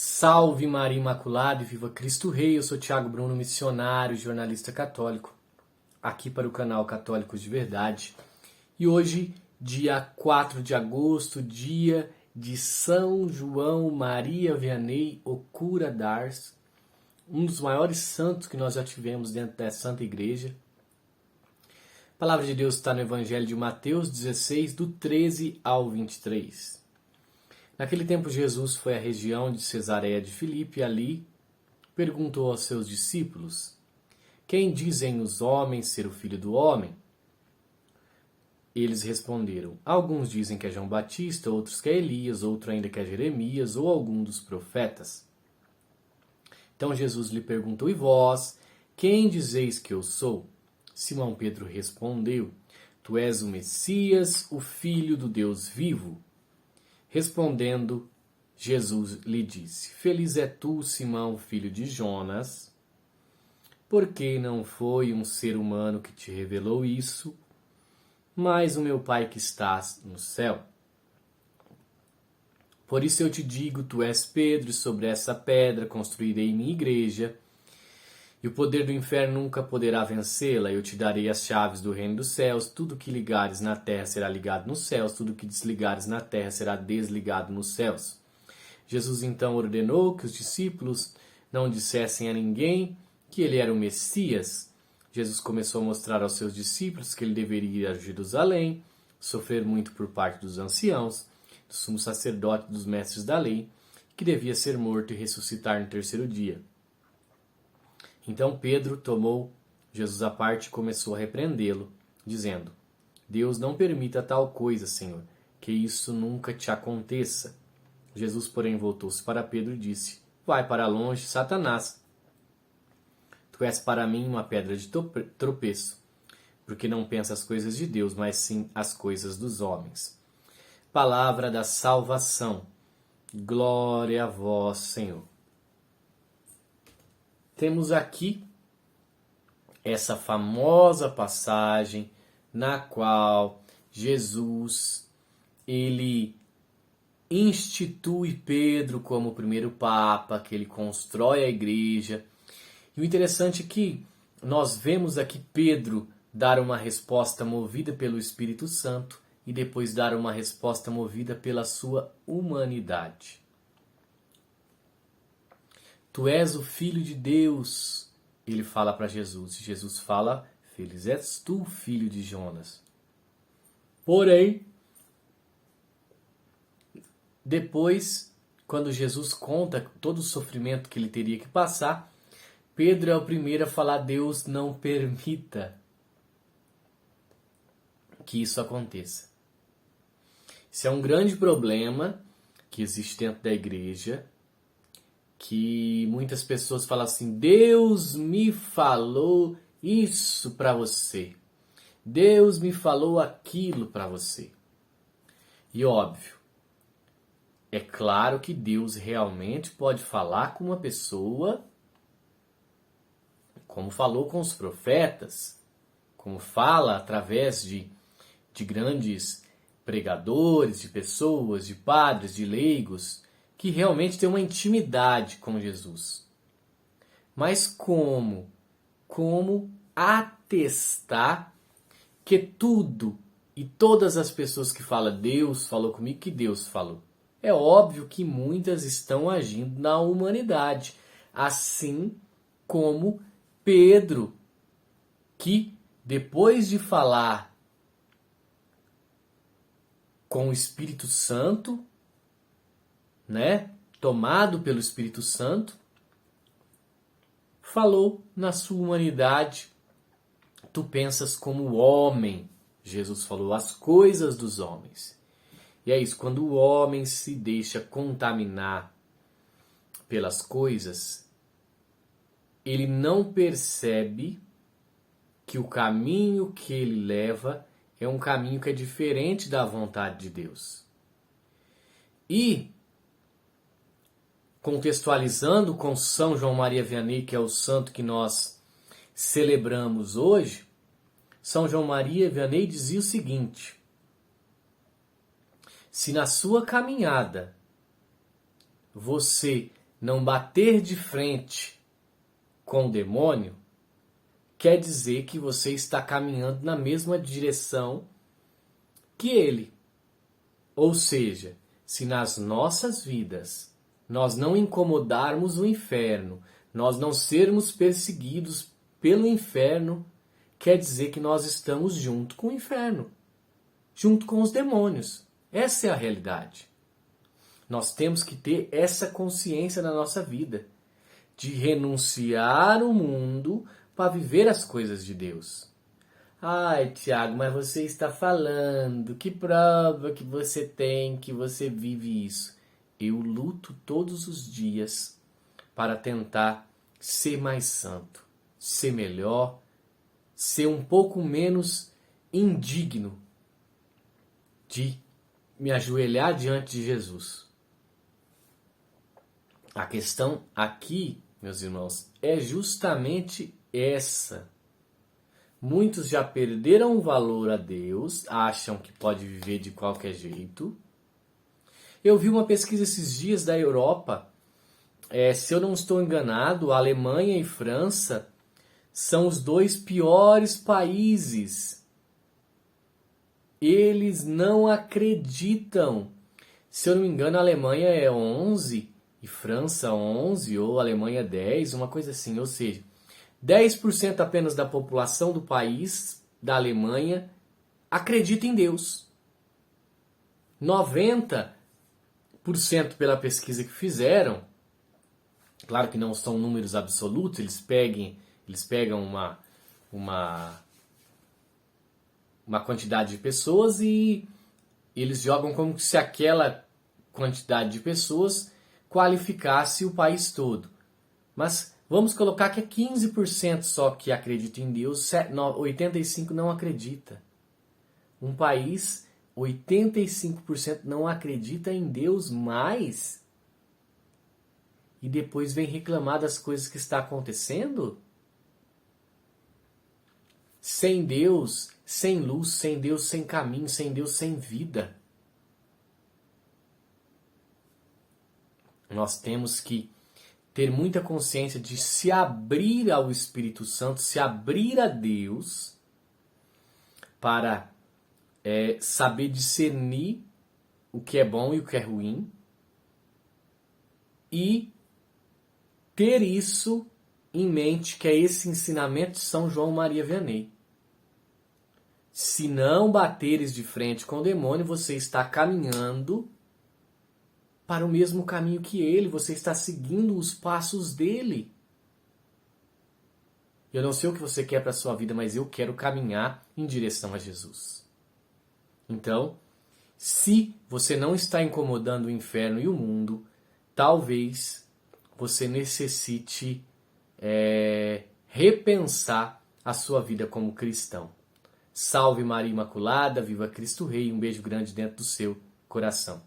Salve Maria Imaculada e viva Cristo Rei! Eu sou Thiago Bruno, missionário e jornalista católico, aqui para o canal Católicos de Verdade. E hoje, dia 4 de agosto, dia de São João Maria Vianney, o Cura d'Ars, um dos maiores santos que nós já tivemos dentro da Santa Igreja. A palavra de Deus está no Evangelho de Mateus 16, do 13 ao 23. Naquele tempo, Jesus foi à região de Cesareia de Filipe e ali perguntou aos seus discípulos: Quem dizem os homens ser o Filho do Homem? Eles responderam: Alguns dizem que é João Batista, outros que é Elias, outro ainda que é Jeremias ou algum dos profetas. Então Jesus lhe perguntou: E vós, quem dizeis que eu sou? Simão Pedro respondeu: Tu és o Messias, o Filho do Deus vivo. Respondendo, Jesus lhe disse: Feliz é tu, Simão, filho de Jonas, porque não foi um ser humano que te revelou isso, mas o meu Pai que estás no céu. Por isso eu te digo, tu és Pedro, e sobre essa pedra construirei minha igreja, e o poder do inferno nunca poderá vencê-la. Eu te darei as chaves do reino dos céus. Tudo que ligares na terra será ligado nos céus. Tudo que desligares na terra será desligado nos céus. Jesus então ordenou que os discípulos não dissessem a ninguém que ele era o Messias. Jesus começou a mostrar aos seus discípulos que ele deveria ir a Jerusalém, sofrer muito por parte dos anciãos, do sumo sacerdote e dos mestres da lei, que devia ser morto e ressuscitar no terceiro dia. Então Pedro tomou Jesus à parte e começou a repreendê-lo, dizendo: Deus não permita tal coisa, Senhor, que isso nunca te aconteça. Jesus, porém, voltou-se para Pedro e disse: Vai para longe, Satanás. Tu és para mim uma pedra de tropeço, porque não pensas as coisas de Deus, mas sim as coisas dos homens. Palavra da salvação. Glória a vós, Senhor. Temos aqui essa famosa passagem na qual Jesus ele institui Pedro como primeiro papa, que ele constrói a igreja. E o interessante é que nós vemos aqui Pedro dar uma resposta movida pelo Espírito Santo e depois dar uma resposta movida pela sua humanidade. Tu és o Filho de Deus, ele fala para Jesus. E Jesus fala: Feliz és tu, filho de Jonas. Porém, depois, quando Jesus conta todo o sofrimento que ele teria que passar, Pedro é o primeiro a falar: Deus não permita que isso aconteça. Isso é um grande problema que existe dentro da igreja, que muitas pessoas falam assim: Deus me falou isso para você. Deus me falou aquilo para você. E óbvio, é claro que Deus realmente pode falar com uma pessoa, como falou com os profetas, como fala através de grandes pregadores, de pessoas, de padres, de leigos, que realmente tem uma intimidade com Jesus. Mas como? Como atestar que tudo e todas as pessoas que falam Deus falou comigo, que Deus falou? É óbvio que muitas estão agindo na humanidade, assim como Pedro, que depois de falar com o Espírito Santo, tomado pelo Espírito Santo, falou na sua humanidade: Tu pensas como homem. Jesus falou as coisas dos homens. E é isso, quando o homem se deixa contaminar pelas coisas, ele não percebe que o caminho que ele leva é um caminho que é diferente da vontade de Deus. E contextualizando com São João Maria Vianney, que é o santo que nós celebramos hoje, São João Maria Vianney dizia o seguinte: se na sua caminhada você não bater de frente com o demônio, quer dizer que você está caminhando na mesma direção que ele. Ou seja, se nas nossas vidas nós não incomodarmos o inferno, nós não sermos perseguidos pelo inferno, quer dizer que nós estamos junto com o inferno, junto com os demônios. Essa é a realidade. Nós temos que ter essa consciência na nossa vida, de renunciar o mundo para viver as coisas de Deus. Ai, Tiago, mas você está falando, que prova que você tem que você vive isso? Eu luto todos os dias para tentar ser mais santo, ser melhor, ser um pouco menos indigno de me ajoelhar diante de Jesus. A questão aqui, meus irmãos, é justamente essa. Muitos já perderam o valor a Deus, acham que pode viver de qualquer jeito. Eu vi uma pesquisa esses dias da Europa, se eu não estou enganado, a Alemanha e França são os 2 piores países. Eles não acreditam. Se eu não me engano, a Alemanha é 11 e França 11, ou Alemanha 10, uma coisa assim. Ou seja, 10% apenas da população do país, da Alemanha, acredita em Deus. 90% pela pesquisa que fizeram, claro que não são números absolutos, eles pegam uma quantidade de pessoas e eles jogam como se aquela quantidade de pessoas qualificasse o país todo. Mas vamos colocar que é 15% só que acredita em Deus, 85% não acredita. Um país, 85% não acredita em Deus mais e depois vem reclamar das coisas que está acontecendo? Sem Deus, sem luz, sem Deus, sem caminho, sem Deus, sem vida. Nós temos que ter muita consciência de se abrir ao Espírito Santo, se abrir a Deus, para saber discernir o que é bom e o que é ruim, e ter isso em mente, que é esse ensinamento de São João Maria Vianney. Se não bateres de frente com o demônio, você está caminhando para o mesmo caminho que ele, você está seguindo os passos dele. Eu não sei o que você quer para a sua vida, mas eu quero caminhar em direção a Jesus. Então, se você não está incomodando o inferno e o mundo, talvez você necessite repensar a sua vida como cristão. Salve Maria Imaculada, viva Cristo Rei, um beijo grande dentro do seu coração.